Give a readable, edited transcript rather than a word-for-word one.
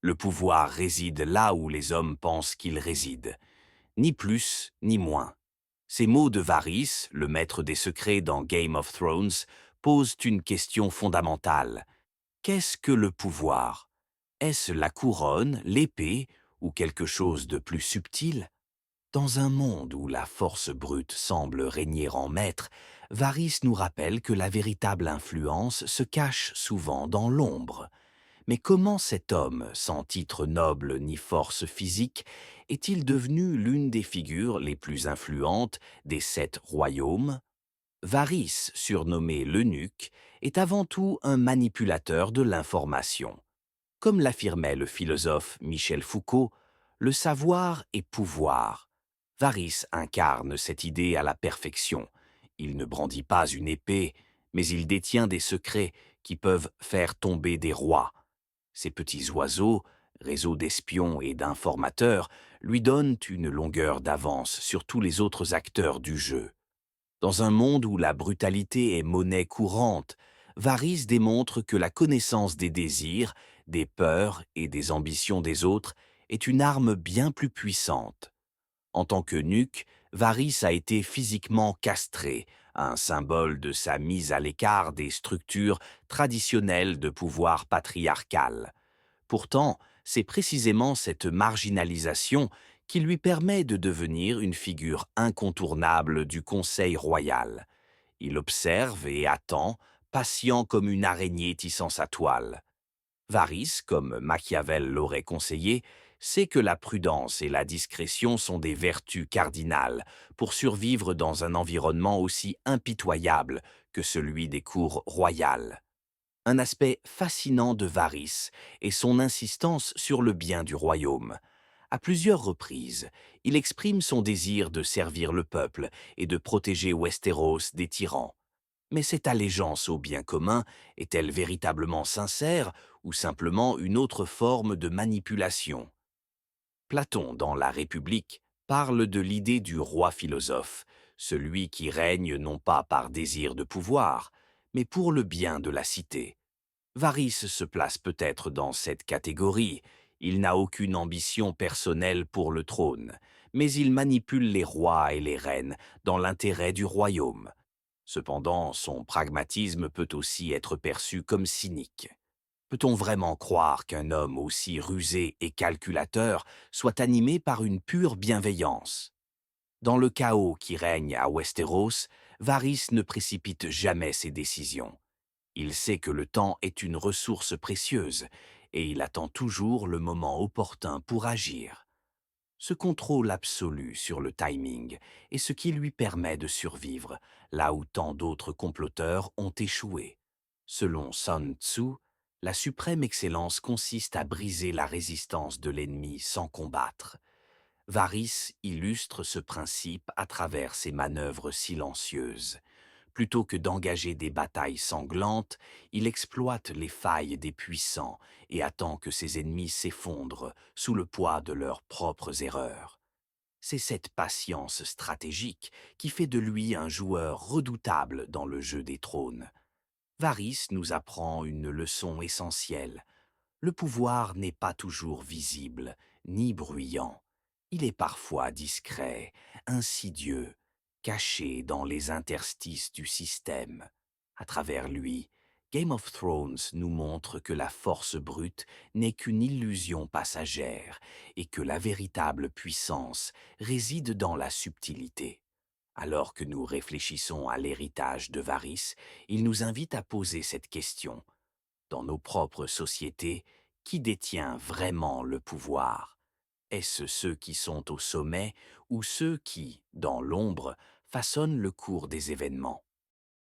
Le pouvoir réside là où les hommes pensent qu'il réside, ni plus ni moins. Ces mots de Varys, le maître des secrets dans Game of Thrones, posent une question fondamentale. Qu'est-ce que le pouvoir? Est-ce la couronne, l'épée ou quelque chose de plus subtil? Dans un monde où la force brute semble régner en maître, Varys nous rappelle que la véritable influence se cache souvent dans l'ombre. Mais comment cet homme, sans titre noble ni force physique, est-il devenu l'une des figures les plus influentes des 7 royaumes? Varys, surnommé l'eunuque, est avant tout un manipulateur de l'information. Comme l'affirmait le philosophe Michel Foucault, le savoir est pouvoir. Varys incarne cette idée à la perfection. Il ne brandit pas une épée, mais il détient des secrets qui peuvent faire tomber des rois. Ces petits oiseaux, réseaux d'espions et d'informateurs, lui donnent une longueur d'avance sur tous les autres acteurs du jeu. Dans un monde où la brutalité est monnaie courante, Varys démontre que la connaissance des désirs, des peurs et des ambitions des autres est une arme bien plus puissante. En tant qu'eunuque, Varys a été physiquement castré, un symbole de sa mise à l'écart des structures traditionnelles de pouvoir patriarcal. Pourtant, c'est précisément cette marginalisation qui lui permet de devenir une figure incontournable du Conseil royal. Il observe et attend, patient comme une araignée tissant sa toile. Varys, comme Machiavel l'aurait conseillé, sait que la prudence et la discrétion sont des vertus cardinales pour survivre dans un environnement aussi impitoyable que celui des cours royales. Un aspect fascinant de Varys est son insistance sur le bien du royaume. À plusieurs reprises, il exprime son désir de servir le peuple et de protéger Westeros des tyrans. Mais cette allégeance au bien commun est-elle véritablement sincère ou simplement une autre forme de manipulation? Platon, dans La République, parle de l'idée du roi philosophe, celui qui règne non pas par désir de pouvoir, mais pour le bien de la cité. Varys se place peut-être dans cette catégorie. Il n'a aucune ambition personnelle pour le trône, mais il manipule les rois et les reines dans l'intérêt du royaume. Cependant, son pragmatisme peut aussi être perçu comme cynique. Peut-on vraiment croire qu'un homme aussi rusé et calculateur soit animé par une pure bienveillance? Dans le chaos qui règne à Westeros, Varys ne précipite jamais ses décisions. Il sait que le temps est une ressource précieuse et il attend toujours le moment opportun pour agir. Ce contrôle absolu sur le timing est ce qui lui permet de survivre, là où tant d'autres comploteurs ont échoué. Selon Sun Tzu, la suprême excellence consiste à briser la résistance de l'ennemi sans combattre. Varys illustre ce principe à travers ses manœuvres silencieuses. Plutôt que d'engager des batailles sanglantes, il exploite les failles des puissants et attend que ses ennemis s'effondrent sous le poids de leurs propres erreurs. C'est cette patience stratégique qui fait de lui un joueur redoutable dans le jeu des trônes. Varys nous apprend une leçon essentielle. Le pouvoir n'est pas toujours visible, ni bruyant. Il est parfois discret, insidieux, caché dans les interstices du système. À travers lui, Game of Thrones nous montre que la force brute n'est qu'une illusion passagère et que la véritable puissance réside dans la subtilité. Alors que nous réfléchissons à l'héritage de Varys, il nous invite à poser cette question. Dans nos propres sociétés, qui détient vraiment le pouvoir? Est-ce ceux qui sont au sommet ou ceux qui, dans l'ombre, façonnent le cours des événements?